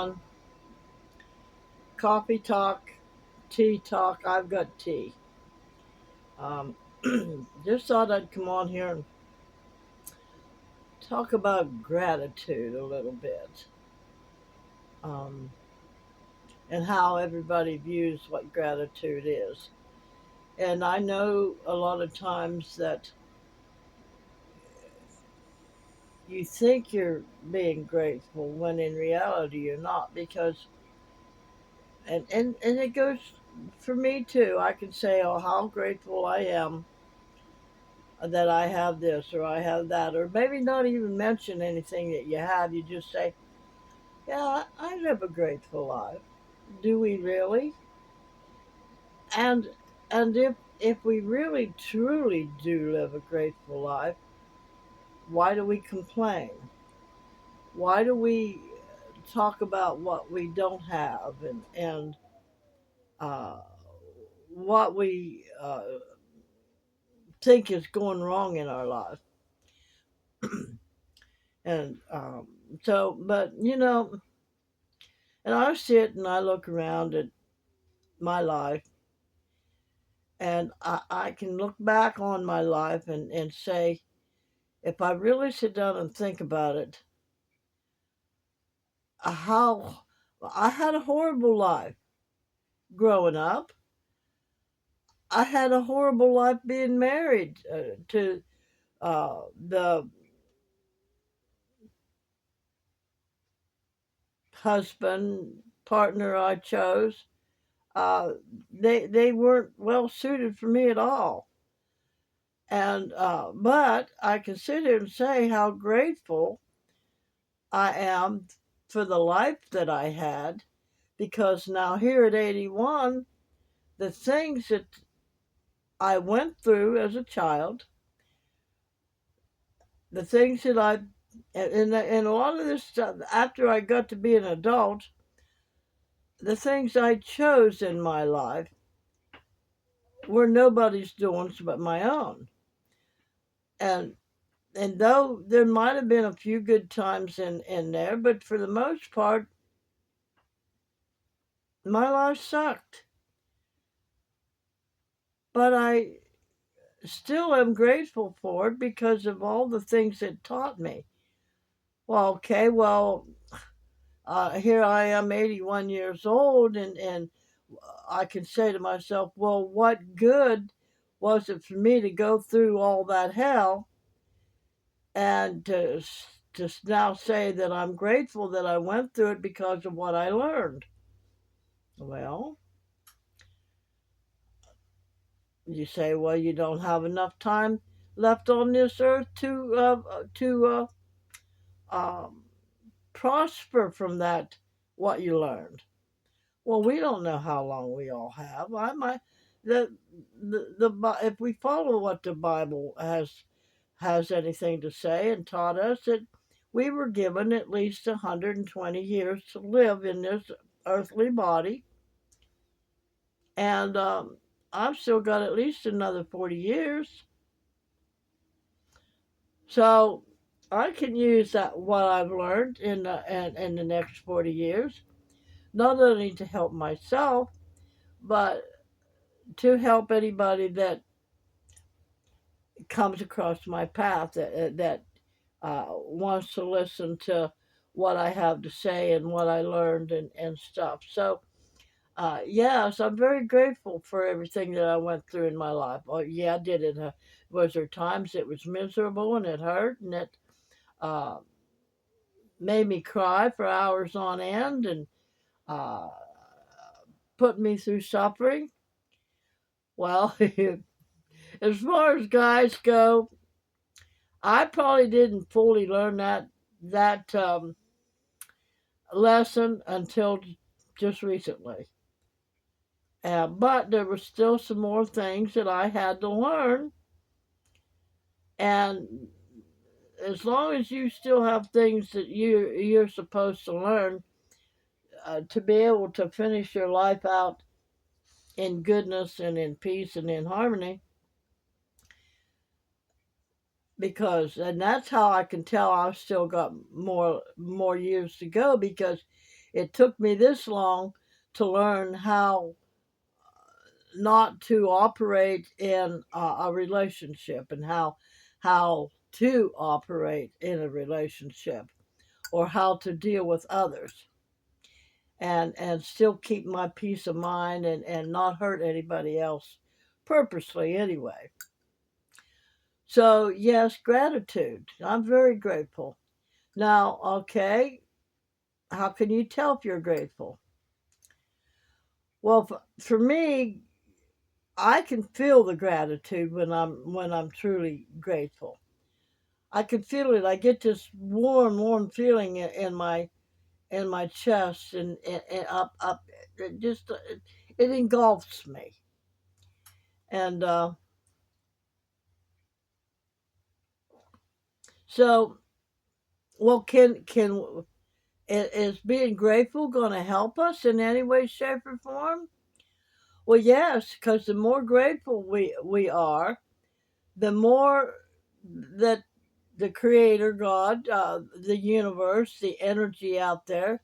everyone. Coffee talk, tea talk. I've got tea. Um, just thought I'd come on here and talk about gratitude a little bit, um, and how everybody views what gratitude is. And I know a lot of times that you think you're being grateful when in reality you're not, because and it goes for me too. I can say, oh, how grateful I am that I have this or I have that, or maybe not even mention anything that you have. You just say, yeah, I live a grateful life. Do we really? And and if we really truly do live a grateful life, why do we complain? Why do we talk about what we don't have and uh, what we think is going wrong in our life? And but and I sit and I look around at my life, and I can look back on my life and say, if I really sit down and think about it, how I had a horrible life growing up. I had a horrible life being married to the husband partner I chose. Uh, they weren't well suited for me at all. And but I can sit here and say how grateful I am for the life that I had, because now here at 81, the things that I went through as a child, the things that and a lot of this stuff after I got to be an adult, the things I chose in my life were nobody's doings but my own. And and though there might have been a few good times in there, but for the most part, my life sucked. But I still am grateful for it because of all the things it taught me. Well, okay, well, here I am, 81 years old, and I can say to myself, well, what good was it for me to go through all that hell and to now say that I'm grateful that I went through it because of what I learned? Well, you say, well, you don't have enough time left on this earth to um, prosper from that what you learned. Well, we don't know how long we all have. I might if we follow what the Bible has anything to say and taught us, that we were given at least 120 years to live in this earthly body, and I've still got at least another 40 years, so I can use that what I've learned in the next 40 years, not only to help myself, but to help anybody that comes across my path that wants to listen to what I have to say and what I learned and stuff. So, yes, I'm very grateful for everything that I went through in my life. Oh, yeah, I did it. Was there times it was miserable and it hurt and it uh, made me cry for hours on end and uh, put me through suffering? Well, as far as guys go, I probably didn't fully learn that lesson until just recently. But there were still some more things that I had to learn, and as long as you still have things that you're supposed to learn to be able to finish your life out in goodness and in peace and in harmony, and that's how I can tell I've still got more years to go, because it took me this long to learn how not to operate in a relationship, and how to operate in a relationship, or how to deal with others, and still keep my peace of mind, and not hurt anybody else purposely anyway. So yes, gratitude. I'm very grateful. Now, okay, how can you tell if you're grateful? Well, for me, I can feel the gratitude when I'm truly grateful. I can feel it. I get this warm feeling in my chest, and up. It just it engulfs me. And so, well, is being grateful going to help us in any way, shape, or form? Well, yes, because the more grateful we are, the more that the Creator, God, the universe, the energy out there,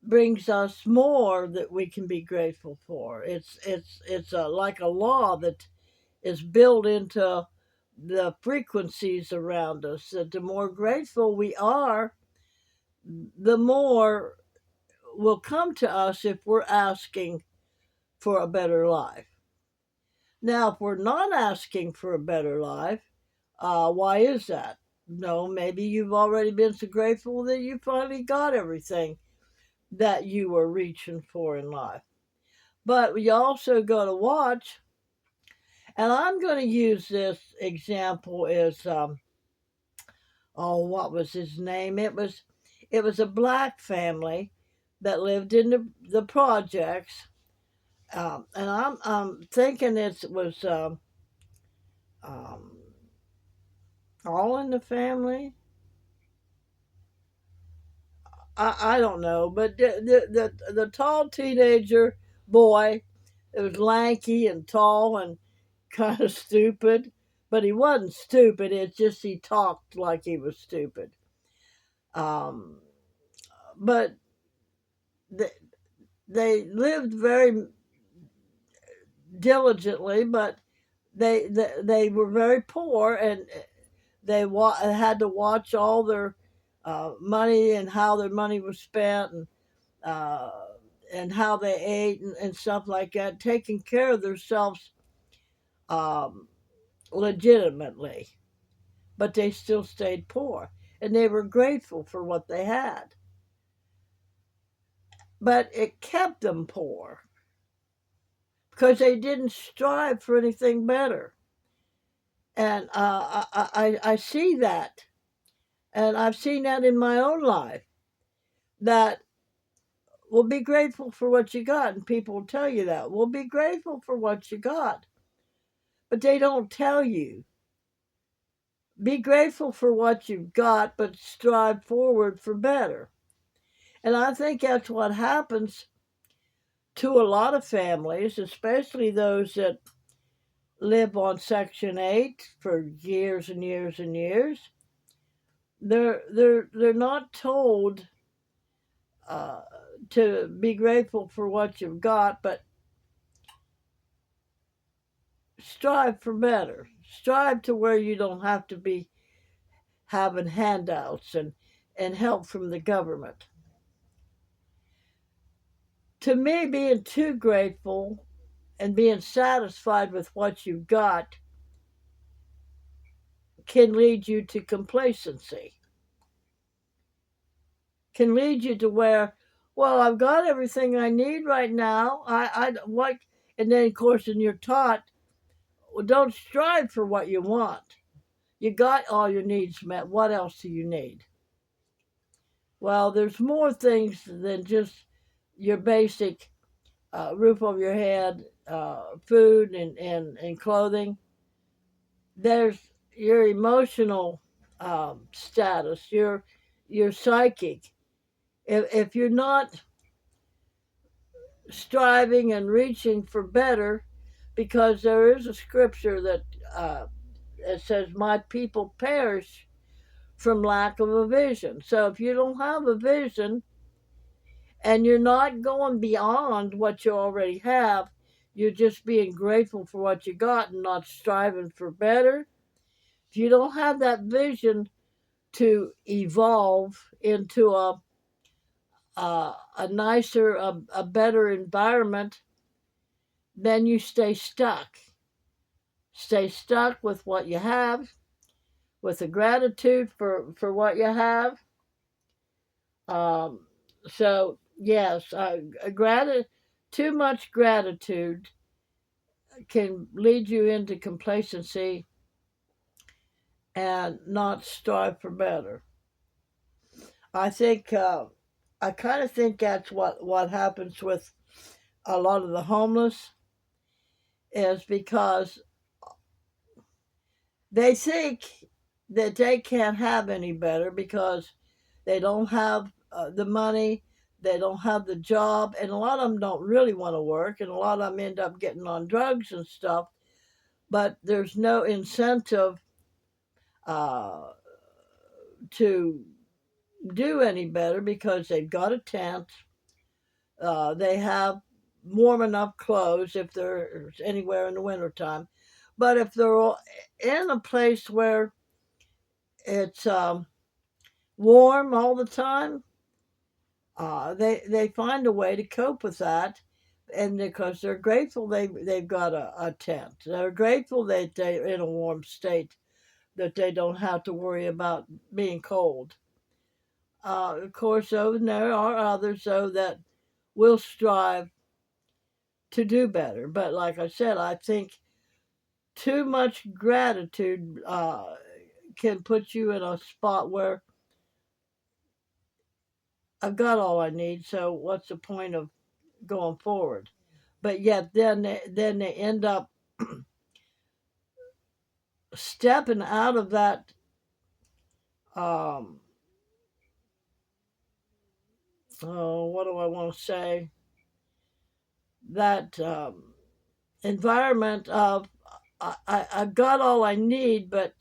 brings us more that we can be grateful for. It's like a law that is built into the frequencies around us. That the more grateful we are, the more will come to us if we're asking for a better life. Now, if we're not asking for a better life, why is that? No, maybe you've already been so grateful that you finally got everything that you were reaching for in life. But we also got to watch, and I'm going to use this example as oh, what was his name? It was a black family that lived in the projects, and I'm thinking it was um, All in the Family. I don't know, but the tall teenager boy, it was lanky and tall and kind of stupid, but he wasn't stupid. It's just he talked like he was stupid. Um, but they, they lived very diligently, but they were very poor, and they had to watch all their money, and how their money was spent, uh, and how they ate, and stuff like that, taking care of themselves um, legitimately, but they still stayed poor, and they were grateful for what they had. But it kept them poor because they didn't strive for anything better. And I see that, and I've seen that in my own life. That will be grateful for what you got, and people will tell you that. Well, be grateful for what you got, but they don't tell you. Be grateful for what you've got, but strive forward for better. And I think that's what happens to a lot of families, especially those that live on Section 8 for years and years and years. They're not told uh, to be grateful for what you've got, but strive for better. Strive to where you don't have to be having handouts and help from the government. To me, being too grateful and being satisfied with what you've got can lead you to complacency, can lead you to where, well, I've got everything I need right now. I what, and then of course, and you're taught, well, don't strive for what you want. You got all your needs met. What else do you need? Well, there's more things than just your basic roof over your head, food, and clothing. There's your emotional status, your psychic. If you're not striving and reaching for better, because there is a scripture that it says, "My people perish from lack of a vision. So if you don't have a vision and you're not going beyond what you already have, you're just being grateful for what you got and not striving for better. If you don't have that vision to evolve into a nicer, a better environment, then you stay stuck. Stay stuck with what you have, with the gratitude for what you have. Um, so yes, too much gratitude can lead you into complacency and not strive for better. I think I kind of think that's what happens with a lot of the homeless is because they think that they can't have any better because they don't have the money, they don't have the job, and a lot of them don't really want to work, and a lot of them end up getting on drugs and stuff. But there's no incentive uh, to do any better because they've got a tent, they have warm enough clothes if they're anywhere in the wintertime. But if they're in a place where it's warm all the time, they find a way to cope with that, and because they're grateful they've got a tent, they're grateful that they're in a warm state, that they don't have to worry about being cold. Of course, though, there are others though that will strive to do better, but like I said, I think too much gratitude can put you in a spot where I've got all I need, so what's the point of going forward? But yet then they end up stepping out of that um oh, what do I want to say, that environment of I've got all I need, but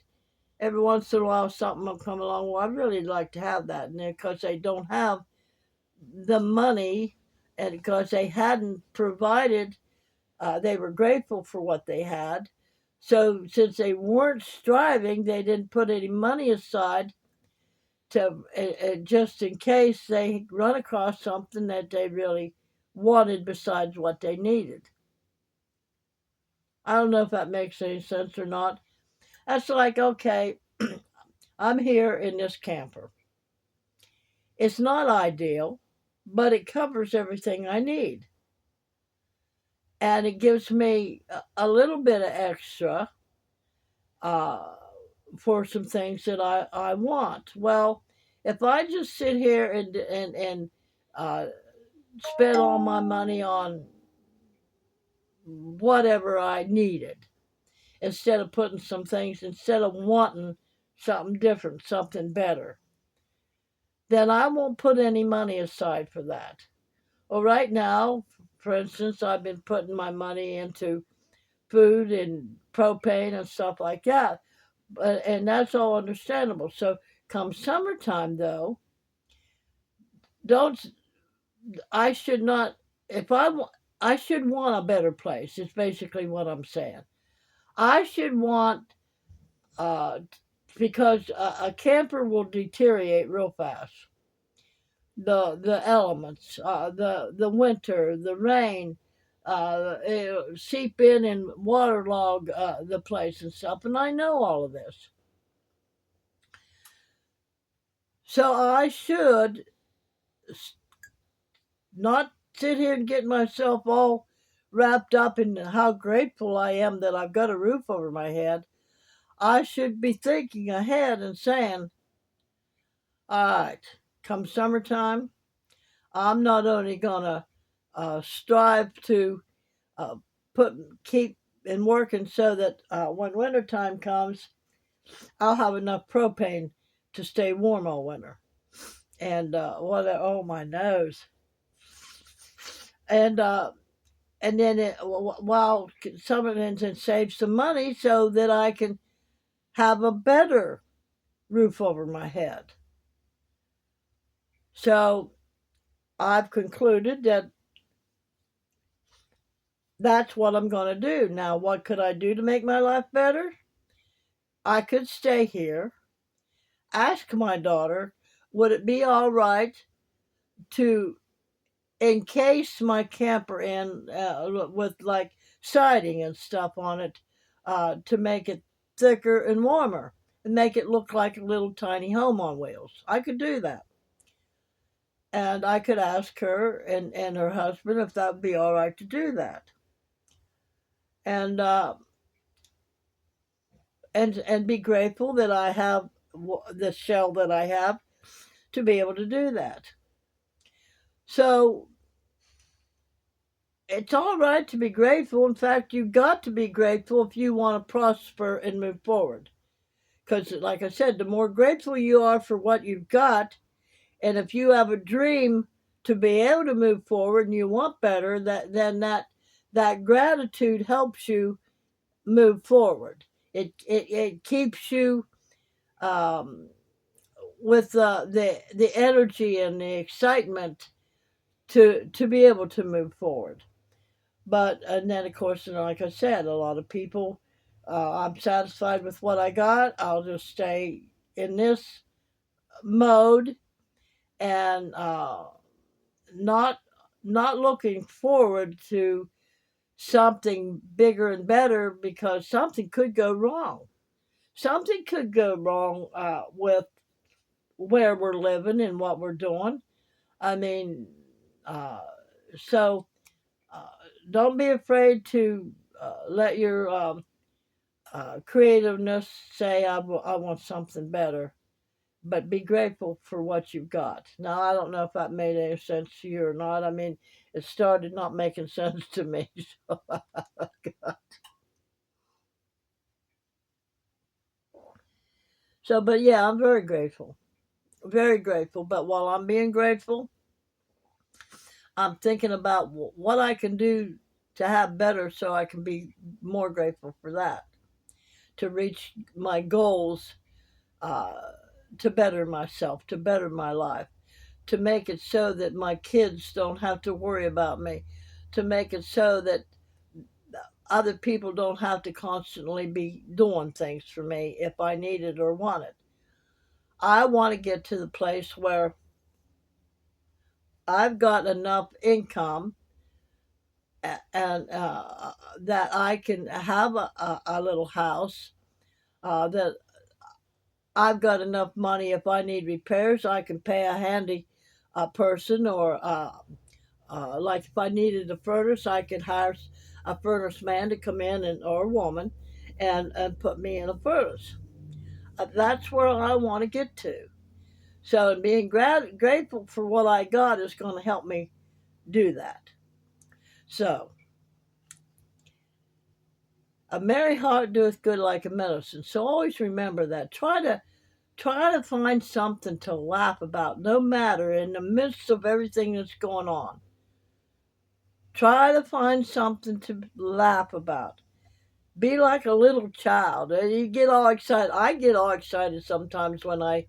every once in a while something will come along. Well, I'd really like to have that, and because they don't have the money, and because they hadn't provided, they were grateful for what they had. So since they weren't striving, they didn't put any money aside to just in case they run across something that they really wanted besides what they needed. I don't know if that makes any sense or not. That's like, okay, I'm here in this camper. It's not ideal, but it covers everything I need. And it gives me a little bit of extra uh, for some things that I want. Well, if I just sit here and uh, spend all my money on whatever I needed, instead of putting some things, instead of wanting something different, something better, then I won't put any money aside for that. Well, right now, for instance, I've been putting my money into food and propane and stuff like that, and that's all understandable. So, come summertime, though, don't I should not if I should want a better place. Is basically what I'm saying. I should want uh, because a camper will deteriorate real fast. The elements, the winter, the rain, seep in and waterlog the place and stuff. And I know all of this, so I should not sit here and get myself all wrapped up in how grateful I am that I've got a roof over my head. I should be thinking ahead and saying, all right, come summertime, I'm not only going to strive to uh, keep and working so that when wintertime comes, I'll have enough propane to stay warm all winter. And oh, my nose. And then while some of it and save some money so that I can have a better roof over my head. So I've concluded that that's what I'm going to do. Now, what could I do to make my life better? I could stay here, ask my daughter, would it be all right to encase my camper in with like siding and stuff on it to make it thicker and warmer and make it look like a little tiny home on wheels. I could do that. And I could ask her and her husband if that would be all right to do that. And and be grateful that I have the shell that I have to be able to do that. So it's all right to be grateful. In fact, you've got to be grateful if you want to prosper and move forward. Because, like I said, the more grateful you are for what you've got, and if you have a dream to be able to move forward and you want better, then that gratitude helps you move forward. It keeps you um, with the energy and the excitement to be able to move forward. But and then of course, like I said, a lot of people, I'm satisfied with what I got. I'll just stay in this mode and not not looking forward to something bigger and better because something could go wrong. Something could go wrong with where we're living and what we're doing. I mean, uh, so uh, don't be afraid to let your creativeness say, I want something better, but be grateful for what you've got. Now, I don't know if that made any sense to you or not. I mean, it started not making sense to me. So, but yeah, I'm very grateful. Very grateful. But while I'm being grateful, I'm thinking about what I can do to have better so I can be more grateful for that, to reach my goals, uh, to better myself, to better my life, to make it so that my kids don't have to worry about me, to make it so that other people don't have to constantly be doing things for me if I need it or want it. I want to get to the place where I've got enough income and that I can have a little house, that I've got enough money if I need repairs, I can pay a handy person or like if I needed a furnace, I could hire a furnace man to come in or a woman and put me in a furnace. That's where I want to get to. So being grateful for what I got is going to help me do that. So a merry heart doeth good like a medicine. So always remember that. Try to find something to laugh about, no matter in the midst of everything that's going on. Try to find something to laugh about. Be like a little child. You get all excited. I get all excited sometimes when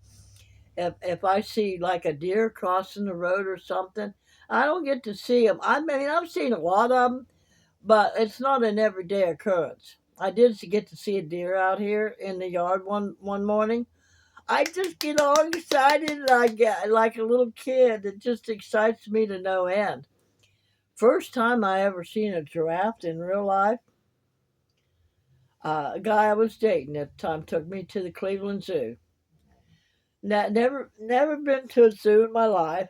if I see like a deer crossing the road or something. I don't get to see them. I mean, I've seen a lot of them, but it's not an everyday occurrence. I did get to see a deer out here in the yard one morning. I just get all excited and I get like a little kid. It just excites me to no end. First time I ever seen a giraffe in real life, a guy I was dating at the time took me to the Cleveland Zoo. Never been to a zoo in my life.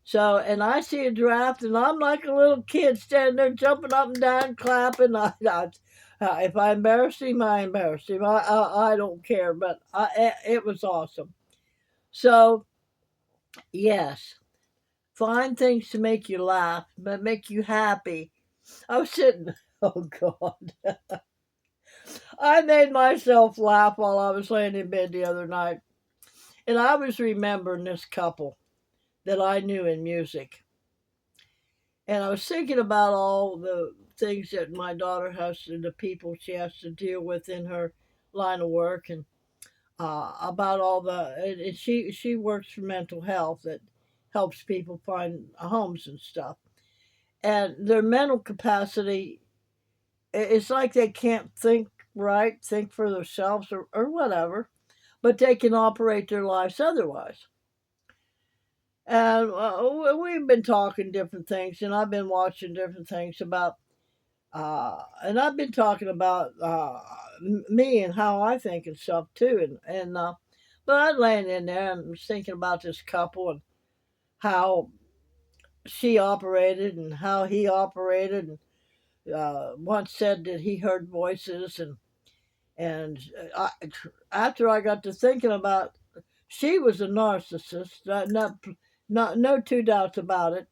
So, and I see a giraffe, and I'm like a little kid standing there jumping up and down, clapping. If I embarrass him, I embarrass him. I don't care, but it was awesome. So, yes, find things to make you laugh, but make you happy. I was sitting, oh God, I made myself laugh while I was laying in bed the other night. And I was remembering this couple that I knew in music. And I was thinking about all the things that my daughter has to, the people she has to deal with in her line of work. And about all the. And she works for mental health that helps people find homes and stuff. And their mental capacity, it's like they can't think right, think for themselves or whatever, but they can operate their lives otherwise. And we've been talking different things, and I've been watching different things about, and I've been talking about me and how I think and stuff too. But I laying in there and was thinking about this couple and how she operated and how he operated. And once said that he heard voices, and after I got to thinking about, she was a narcissist, no two doubts about it,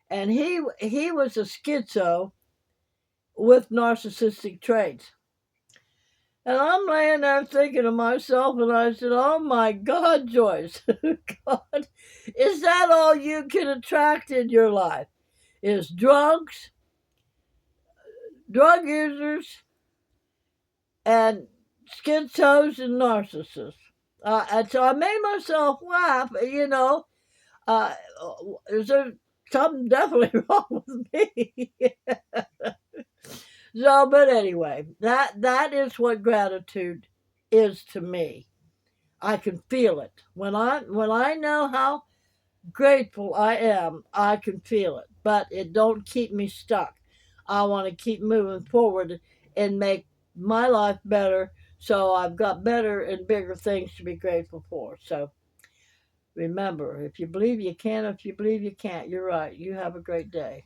and he was a schizo with narcissistic traits. And I'm laying there thinking to myself, and I said, "Oh my God, Joyce, God, is that all you can attract in your life? Is drugs, drug users, and schizos and narcissists?" And so I made myself laugh. Uh, there's something definitely wrong with me. So, but anyway, that is what gratitude is to me. I can feel it when I know how grateful I am. I can feel it, but it don't keep me stuck. I want to keep moving forward and make my life better. So I've got better and bigger things to be grateful for. So remember, if you believe you can, if you believe you can't, you're right. You have a great day.